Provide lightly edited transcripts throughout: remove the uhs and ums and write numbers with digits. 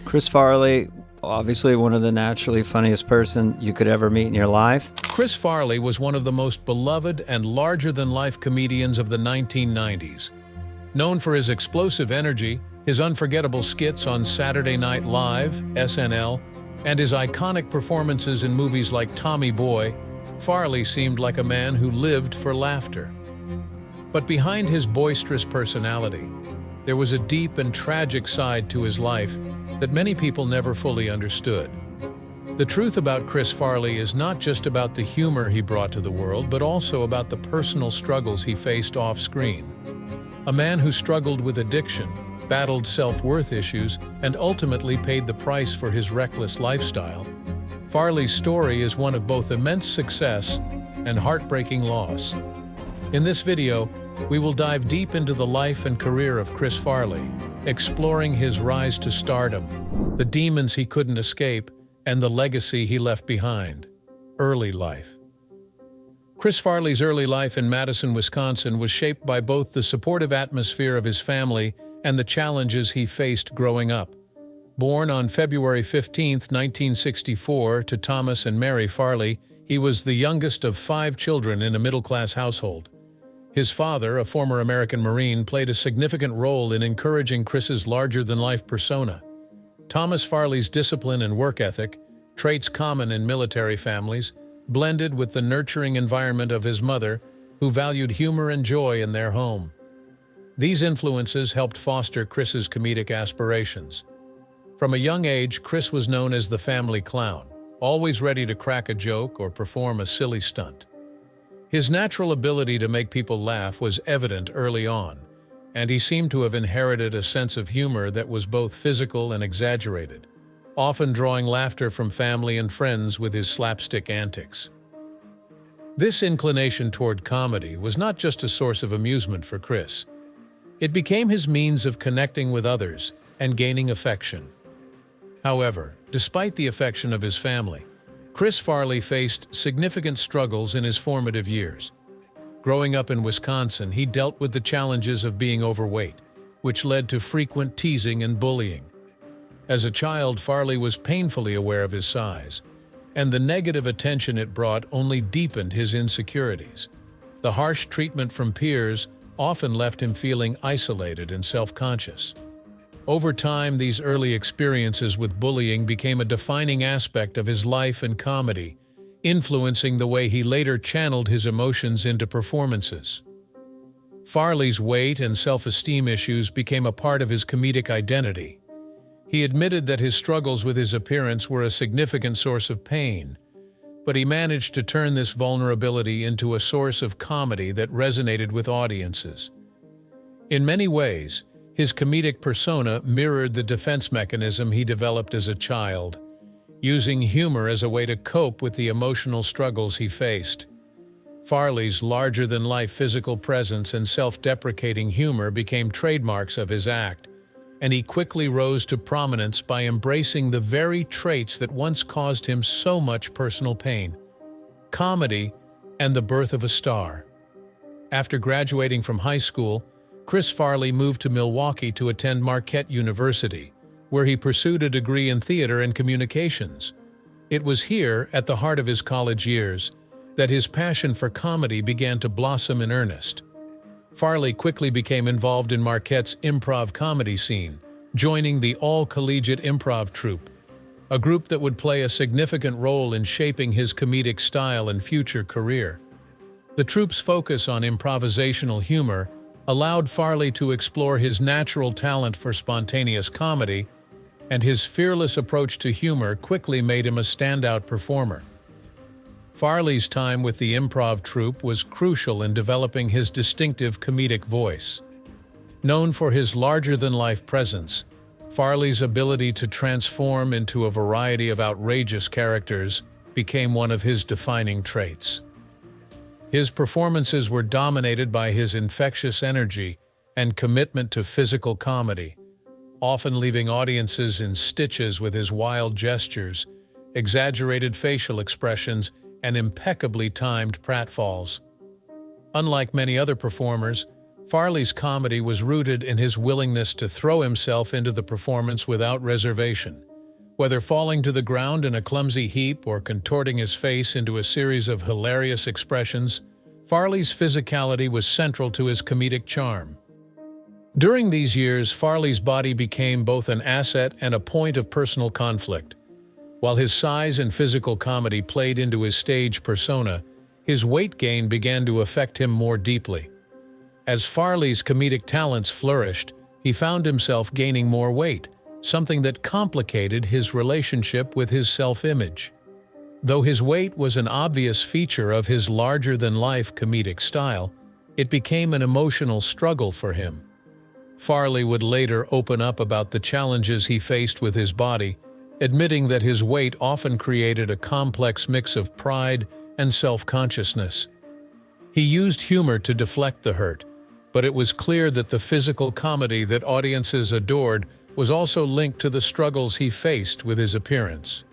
Chris Farley, obviously one of the naturally funniest person you could ever meet in your life. Chris Farley was one of the most beloved and larger-than-life comedians of the 1990s. Known for his explosive energy, his unforgettable skits on Saturday Night Live, SNL, and his iconic performances in movies like Tommy Boy, Farley seemed like a man who lived for laughter. But behind his boisterous personality, there was a deep and tragic side to his life that many people never fully understood. The truth about Chris Farley is not just about the humor he brought to the world, but also about the personal struggles he faced off-screen. A man who struggled with addiction, battled self-worth issues, and ultimately paid the price for his reckless lifestyle. Farley's story is one of both immense success and heartbreaking loss. In this video, we will dive deep into the life and career of Chris Farley, exploring his rise to stardom, the demons he couldn't escape, and the legacy he left behind. Early life. Chris Farley's early life in Madison, Wisconsin was shaped by both the supportive atmosphere of his family and the challenges he faced growing up. Born on February 15, 1964, to Thomas and Mary Farley, he was the youngest of 5 children in a middle-class household. His father, a former American Marine, played a significant role in encouraging Chris's larger-than-life persona. Thomas Farley's discipline and work ethic, traits common in military families, blended with the nurturing environment of his mother, who valued humor and joy in their home. These influences helped foster Chris's comedic aspirations. From a young age, Chris was known as the family clown, always ready to crack a joke or perform a silly stunt. His natural ability to make people laugh was evident early on, and he seemed to have inherited a sense of humor that was both physical and exaggerated, often drawing laughter from family and friends with his slapstick antics. This inclination toward comedy was not just a source of amusement for Chris. It became his means of connecting with others and gaining affection. However, despite the affection of his family, Chris Farley faced significant struggles in his formative years. Growing up in Wisconsin, he dealt with the challenges of being overweight, which led to frequent teasing and bullying. As a child, Farley was painfully aware of his size, and the negative attention it brought only deepened his insecurities. The harsh treatment from peers often left him feeling isolated and self-conscious. Over time, these early experiences with bullying became a defining aspect of his life and comedy, influencing the way he later channeled his emotions into performances. Farley's weight and self-esteem issues became a part of his comedic identity. He admitted that his struggles with his appearance were a significant source of pain, but he managed to turn this vulnerability into a source of comedy that resonated with audiences. In many ways, his comedic persona mirrored the defense mechanism he developed as a child, using humor as a way to cope with the emotional struggles he faced. Farley's larger-than-life physical presence and self-deprecating humor became trademarks of his act, and he quickly rose to prominence by embracing the very traits that once caused him so much personal pain: comedy and the birth of a star. After graduating from high school, Chris Farley moved to Milwaukee to attend Marquette University, where he pursued a degree in theater and communications. It was here, at the heart of his college years, that his passion for comedy began to blossom in earnest. Farley quickly became involved in Marquette's improv comedy scene, joining the all-collegiate improv troupe, a group that would play a significant role in shaping his comedic style and future career. The troupe's focus on improvisational humor allowed Farley to explore his natural talent for spontaneous comedy, and his fearless approach to humor quickly made him a standout performer. Farley's time with the improv troupe was crucial in developing his distinctive comedic voice. Known for his larger-than-life presence, Farley's ability to transform into a variety of outrageous characters became one of his defining traits. His performances were dominated by his infectious energy and commitment to physical comedy, often leaving audiences in stitches with his wild gestures, exaggerated facial expressions, and impeccably timed pratfalls. Unlike many other performers, Farley's comedy was rooted in his willingness to throw himself into the performance without reservation. Whether falling to the ground in a clumsy heap or contorting his face into a series of hilarious expressions, Farley's physicality was central to his comedic charm. During these years, Farley's body became both an asset and a point of personal conflict. While his size and physical comedy played into his stage persona, his weight gain began to affect him more deeply. As Farley's comedic talents flourished, he found himself gaining more weight, something that complicated his relationship with his self-image. Though his weight was an obvious feature of his larger-than-life comedic style, it became an emotional struggle for him. Farley would later open up about the challenges he faced with his body, admitting that his weight often created a complex mix of pride and self-consciousness. He used humor to deflect the hurt, but it was clear that the physical comedy that audiences adored was also linked to the struggles he faced with his appearance.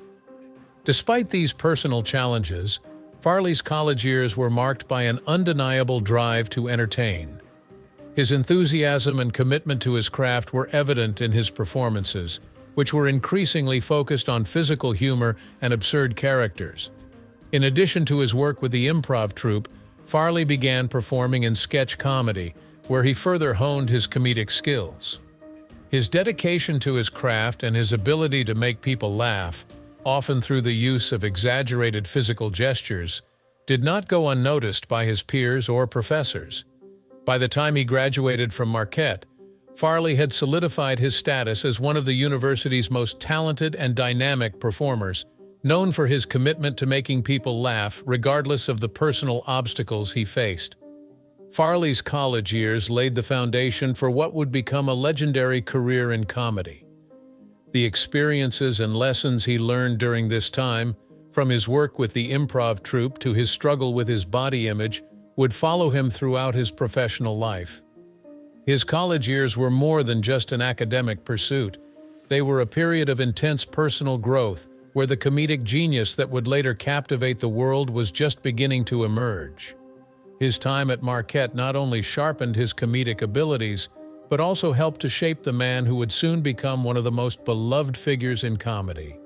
Despite these personal challenges, Farley's college years were marked by an undeniable drive to entertain. His enthusiasm and commitment to his craft were evident in his performances, which were increasingly focused on physical humor and absurd characters. In addition to his work with the improv troupe, Farley began performing in sketch comedy, where he further honed his comedic skills. His dedication to his craft and his ability to make people laugh, often through the use of exaggerated physical gestures, did not go unnoticed by his peers or professors. By the time he graduated from Marquette, Farley had solidified his status as one of the university's most talented and dynamic performers, known for his commitment to making people laugh regardless of the personal obstacles he faced. Farley's college years laid the foundation for what would become a legendary career in comedy. The experiences and lessons he learned during this time, from his work with the improv troupe to his struggle with his body image, would follow him throughout his professional life. His college years were more than just an academic pursuit. They were a period of intense personal growth, where the comedic genius that would later captivate the world was just beginning to emerge. His time at Marquette not only sharpened his comedic abilities, but also helped to shape the man who would soon become one of the most beloved figures in comedy.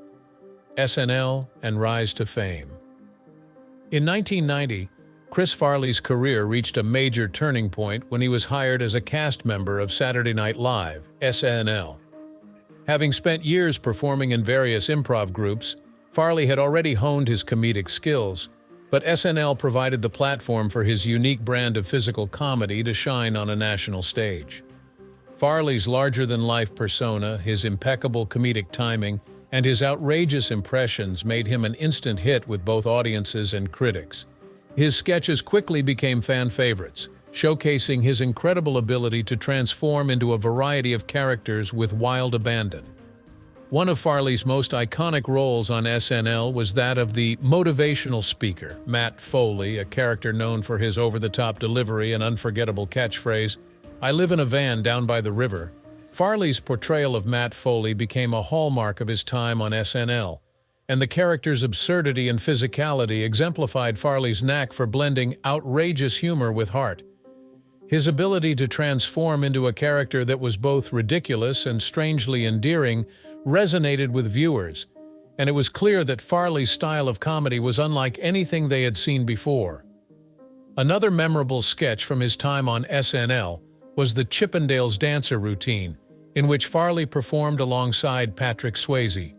SNL and rise to fame. In 1990, Chris Farley's career reached a major turning point when he was hired as a cast member of Saturday Night Live, SNL. Having spent years performing in various improv groups, Farley had already honed his comedic skills, but SNL provided the platform for his unique brand of physical comedy to shine on a national stage. Farley's larger-than-life persona, his impeccable comedic timing, and his outrageous impressions made him an instant hit with both audiences and critics. His sketches quickly became fan favorites, showcasing his incredible ability to transform into a variety of characters with wild abandon. One of Farley's most iconic roles on SNL was that of the motivational speaker, Matt Foley, a character known for his over-the-top delivery and unforgettable catchphrase, "I live in a van down by the river." Farley's portrayal of Matt Foley became a hallmark of his time on SNL, and the character's absurdity and physicality exemplified Farley's knack for blending outrageous humor with heart. His ability to transform into a character that was both ridiculous and strangely endearing resonated with viewers, and it was clear that Farley's style of comedy was unlike anything they had seen before. Another memorable sketch from his time on SNL was the Chippendales dancer routine, in which Farley performed alongside Patrick Swayze.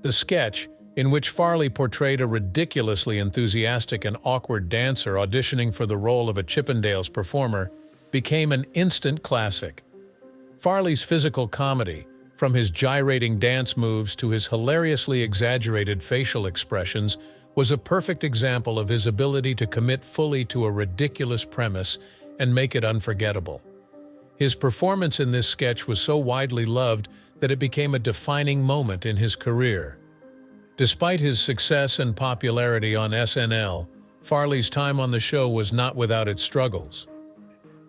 The sketch, in which Farley portrayed a ridiculously enthusiastic and awkward dancer auditioning for the role of a Chippendales performer, became an instant classic. Farley's physical comedy, from his gyrating dance moves to his hilariously exaggerated facial expressions, was a perfect example of his ability to commit fully to a ridiculous premise and make it unforgettable. His performance in this sketch was so widely loved that it became a defining moment in his career. Despite his success and popularity on SNL, Farley's time on the show was not without its struggles.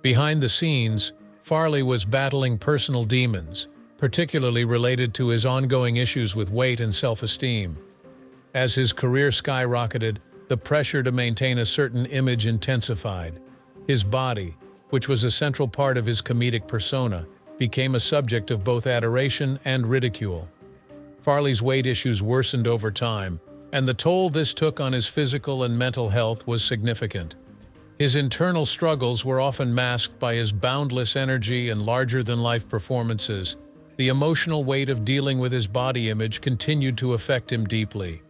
Behind the scenes, Farley was battling personal demons, particularly related to his ongoing issues with weight and self-esteem. As his career skyrocketed, the pressure to maintain a certain image intensified. His body, which was a central part of his comedic persona, became a subject of both adoration and ridicule. Farley's weight issues worsened over time, and the toll this took on his physical and mental health was significant. His internal struggles were often masked by his boundless energy and larger-than-life performances. The emotional weight of dealing with his body image continued to affect him deeply.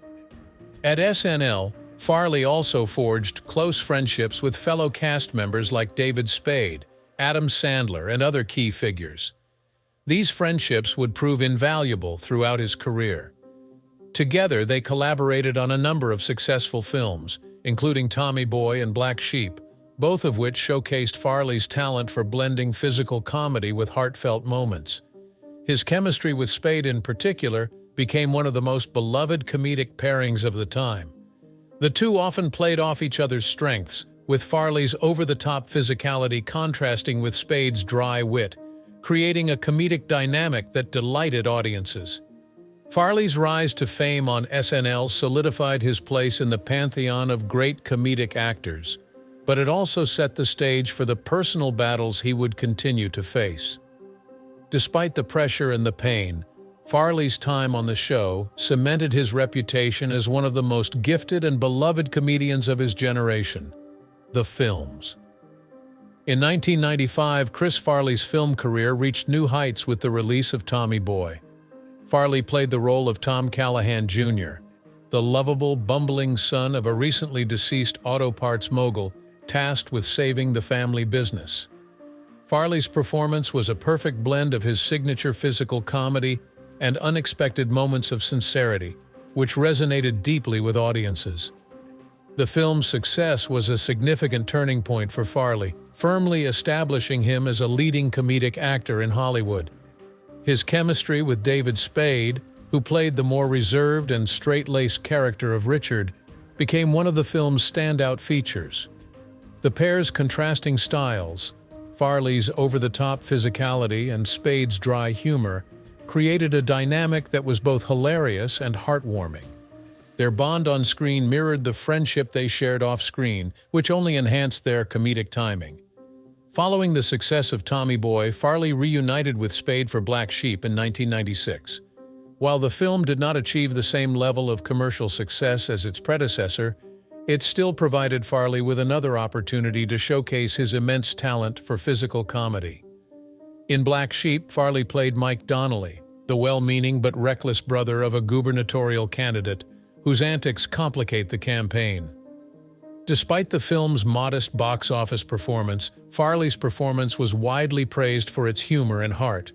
At SNL, Farley also forged close friendships with fellow cast members like David Spade, Adam Sandler, and other key figures. These friendships would prove invaluable throughout his career. Together, they collaborated on a number of successful films, including Tommy Boy and Black Sheep, both of which showcased Farley's talent for blending physical comedy with heartfelt moments. His chemistry with Spade in particular became one of the most beloved comedic pairings of the time. The two often played off each other's strengths, with Farley's over-the-top physicality contrasting with Spade's dry wit, creating a comedic dynamic that delighted audiences. Farley's rise to fame on SNL solidified his place in the pantheon of great comedic actors, but it also set the stage for the personal battles he would continue to face. Despite the pressure and the pain, Farley's time on the show cemented his reputation as one of the most gifted and beloved comedians of his generation. The films. In 1995, Chris Farley's film career reached new heights with the release of Tommy Boy. Farley played the role of Tom Callahan Jr., the lovable, bumbling son of a recently deceased auto parts mogul tasked with saving the family business. Farley's performance was a perfect blend of his signature physical comedy and unexpected moments of sincerity, which resonated deeply with audiences. The film's success was a significant turning point for Farley, firmly establishing him as a leading comedic actor in Hollywood. His chemistry with David Spade, who played the more reserved and straight-laced character of Richard, became one of the film's standout features. The pair's contrasting styles, Farley's over-the-top physicality and Spade's dry humor, created a dynamic that was both hilarious and heartwarming. Their bond on screen mirrored the friendship they shared off-screen, which only enhanced their comedic timing. Following the success of Tommy Boy, Farley reunited with Spade for Black Sheep in 1996. While the film did not achieve the same level of commercial success as its predecessor, it still provided Farley with another opportunity to showcase his immense talent for physical comedy. In Black Sheep, Farley played Mike Donnelly, the well-meaning but reckless brother of a gubernatorial candidate whose antics complicate the campaign. Despite the film's modest box office performance, Farley's performance was widely praised for its humor and heart.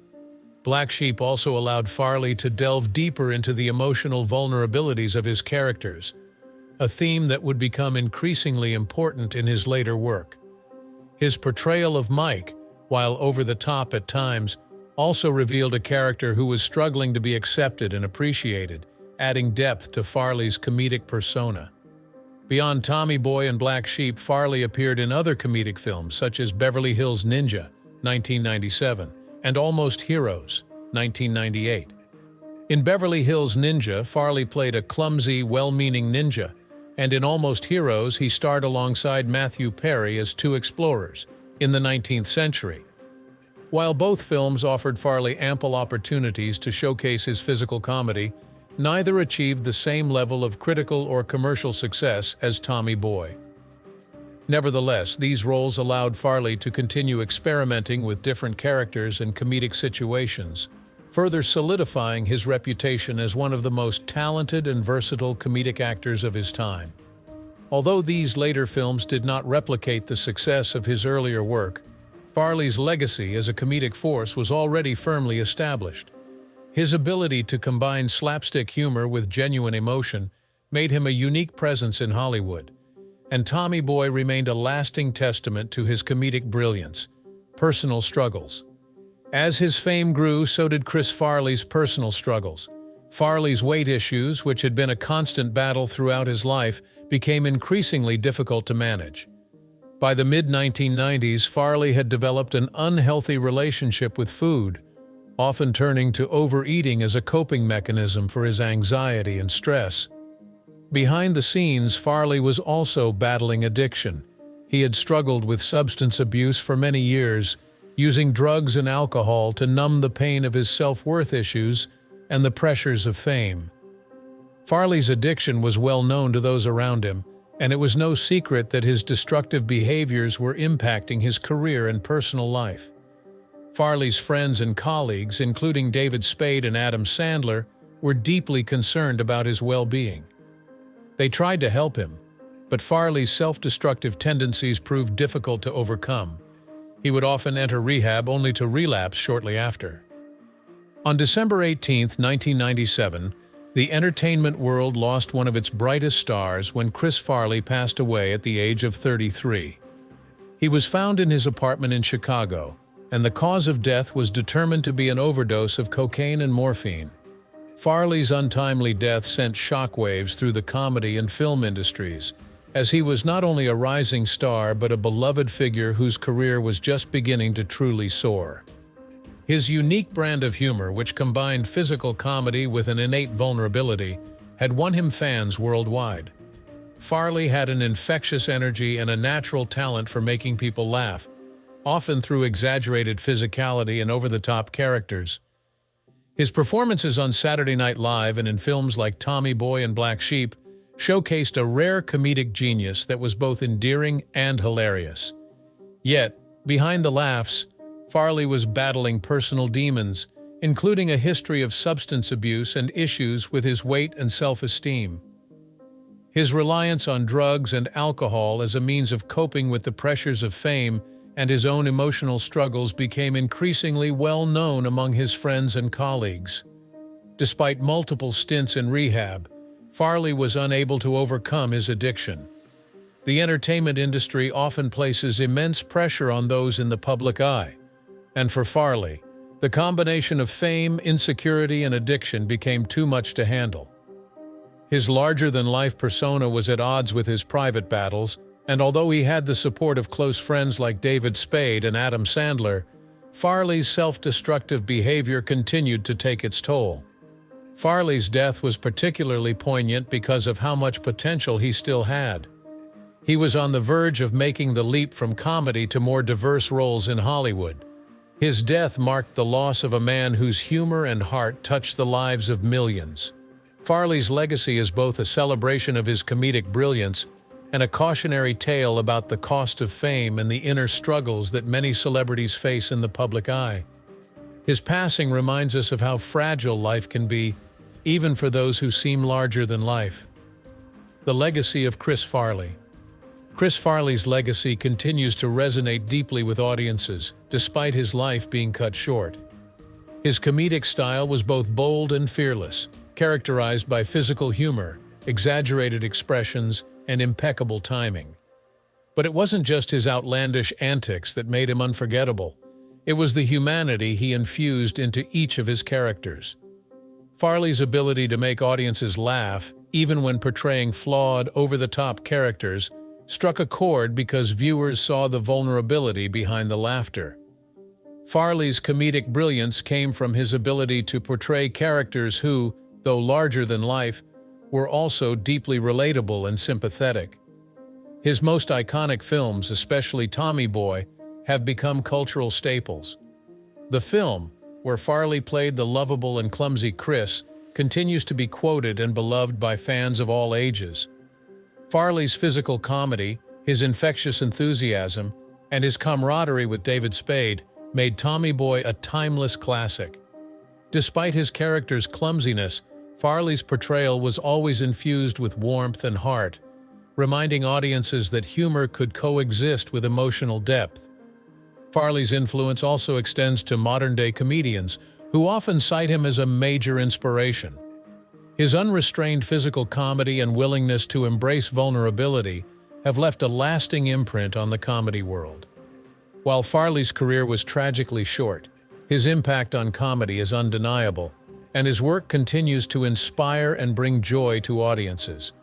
Black Sheep also allowed Farley to delve deeper into the emotional vulnerabilities of his characters, a theme that would become increasingly important in his later work. His portrayal of Mike, while over the top at times, also revealed a character who was struggling to be accepted and appreciated, adding depth to Farley's comedic persona. Beyond Tommy Boy and Black Sheep, Farley appeared in other comedic films such as Beverly Hills Ninja, 1997, and Almost Heroes, 1998. In Beverly Hills Ninja, Farley played a clumsy, well-meaning ninja, and in Almost Heroes, he starred alongside Matthew Perry as two explorers in the 19th century. While both films offered Farley ample opportunities to showcase his physical comedy, neither achieved the same level of critical or commercial success as Tommy Boy. Nevertheless, these roles allowed Farley to continue experimenting with different characters and comedic situations, further solidifying his reputation as one of the most talented and versatile comedic actors of his time. Although these later films did not replicate the success of his earlier work, Farley's legacy as a comedic force was already firmly established. His ability to combine slapstick humor with genuine emotion made him a unique presence in Hollywood, and Tommy Boy remained a lasting testament to his comedic brilliance. Personal struggles. As his fame grew, so did Chris Farley's personal struggles. Farley's weight issues, which had been a constant battle throughout his life, became increasingly difficult to manage. By the mid-1990s, Farley had developed an unhealthy relationship with food, often turning to overeating as a coping mechanism for his anxiety and stress. Behind the scenes, Farley was also battling addiction. He had struggled with substance abuse for many years, using drugs and alcohol to numb the pain of his self-worth issues and the pressures of fame. Farley's addiction was well known to those around him, and it was no secret that his destructive behaviors were impacting his career and personal life. Farley's friends and colleagues, including David Spade and Adam Sandler, were deeply concerned about his well-being. They tried to help him, but Farley's self-destructive tendencies proved difficult to overcome. He would often enter rehab only to relapse shortly after. On December 18, 1997, the entertainment world lost one of its brightest stars when Chris Farley passed away at the age of 33. He was found in his apartment in Chicago, and the cause of death was determined to be an overdose of cocaine and morphine. Farley's untimely death sent shockwaves through the comedy and film industries, as he was not only a rising star but a beloved figure whose career was just beginning to truly soar. His unique brand of humor, which combined physical comedy with an innate vulnerability, had won him fans worldwide. Farley had an infectious energy and a natural talent for making people laugh, often through exaggerated physicality and over-the-top characters. His performances on Saturday Night Live and in films like Tommy Boy and Black Sheep showcased a rare comedic genius that was both endearing and hilarious. Yet, behind the laughs, Farley was battling personal demons, including a history of substance abuse and issues with his weight and self-esteem. His reliance on drugs and alcohol as a means of coping with the pressures of fame and his own emotional struggles became increasingly well known among his friends and colleagues. Despite multiple stints in rehab, Farley was unable to overcome his addiction. The entertainment industry often places immense pressure on those in the public eye, and for Farley, the combination of fame, insecurity, and addiction became too much to handle. His larger-than-life persona was at odds with his private battles, and although he had the support of close friends like David Spade and Adam Sandler, Farley's self-destructive behavior continued to take its toll. Farley's death was particularly poignant because of how much potential he still had. He was on the verge of making the leap from comedy to more diverse roles in Hollywood. His death marked the loss of a man whose humor and heart touched the lives of millions. Farley's legacy is both a celebration of his comedic brilliance and a cautionary tale about the cost of fame and the inner struggles that many celebrities face in the public eye. His passing reminds us of how fragile life can be, even for those who seem larger than life. The legacy of Chris Farley. Chris Farley's legacy continues to resonate deeply with audiences, despite his life being cut short. His comedic style was both bold and fearless, characterized by physical humor, exaggerated expressions, and impeccable timing. But it wasn't just his outlandish antics that made him unforgettable. It was the humanity he infused into each of his characters. Farley's ability to make audiences laugh, even when portraying flawed, over-the-top characters, struck a chord because viewers saw the vulnerability behind the laughter. Farley's comedic brilliance came from his ability to portray characters who, though larger than life, were also deeply relatable and sympathetic. His most iconic films, especially Tommy Boy, have become cultural staples. The film, where Farley played the lovable and clumsy Chris, continues to be quoted and beloved by fans of all ages. Farley's physical comedy, his infectious enthusiasm, and his camaraderie with David Spade made Tommy Boy a timeless classic. Despite his character's clumsiness, Farley's portrayal was always infused with warmth and heart, reminding audiences that humor could coexist with emotional depth. Farley's influence also extends to modern-day comedians, who often cite him as a major inspiration. His unrestrained physical comedy and willingness to embrace vulnerability have left a lasting imprint on the comedy world. While Farley's career was tragically short, his impact on comedy is undeniable, and his work continues to inspire and bring joy to audiences.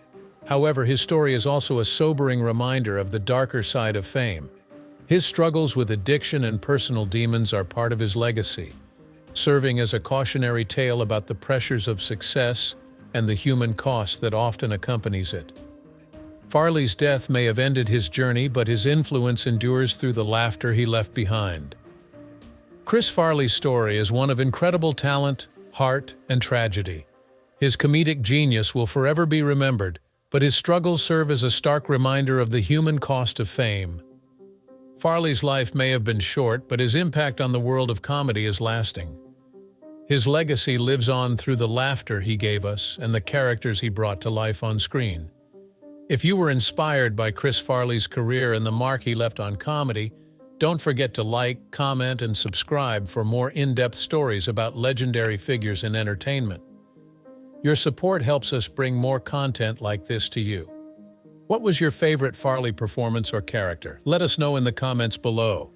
However, his story is also a sobering reminder of the darker side of fame. His struggles with addiction and personal demons are part of his legacy, serving as a cautionary tale about the pressures of success and the human cost that often accompanies it. Farley's death may have ended his journey, but his influence endures through the laughter he left behind. Chris Farley's story is one of incredible talent, heart, and tragedy. His comedic genius will forever be remembered, but his struggles serve as a stark reminder of the human cost of fame. Farley's life may have been short, but his impact on the world of comedy is lasting. His legacy lives on through the laughter he gave us and the characters he brought to life on screen. If you were inspired by Chris Farley's career and the mark he left on comedy, don't forget to like, comment, and subscribe for more in-depth stories about legendary figures in entertainment. Your support helps us bring more content like this to you. What was your favorite Farley performance or character? Let us know in the comments below.